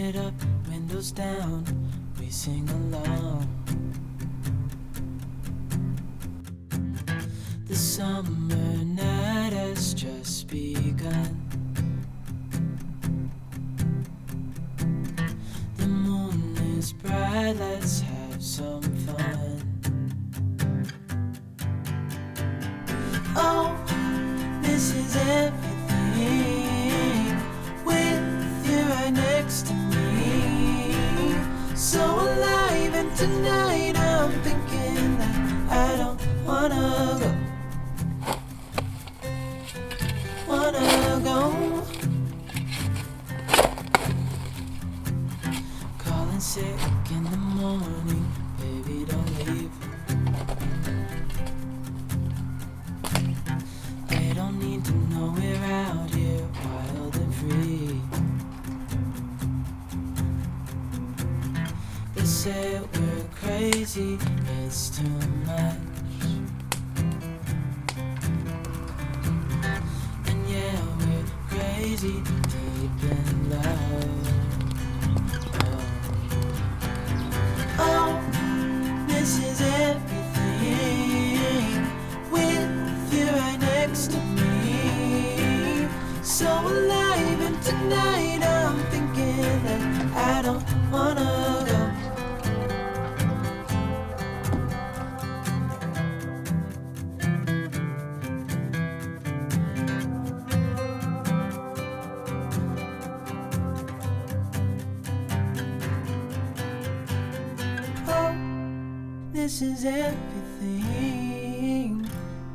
it up, windows down, we sing along. The summer night has just begun. The moon is bright, let's have some fun. Oh, this is everything with you right next to me. So alive, and tonight I'm thinking that I don't wanna go. Calling sick in the morning, baby, don't leave. They don't need to know we're out here wild and free. They say we're crazy, it's too much. Crazy, deep in love. Oh, this is everything with you right next to me. So alive, and tonight I'm thinking that I don't wanna go. This is everything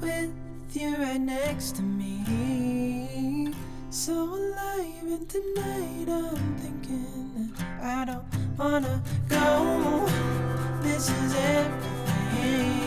with you right next to me. So alive, and tonight I'm thinking that I don't wanna go. This is everything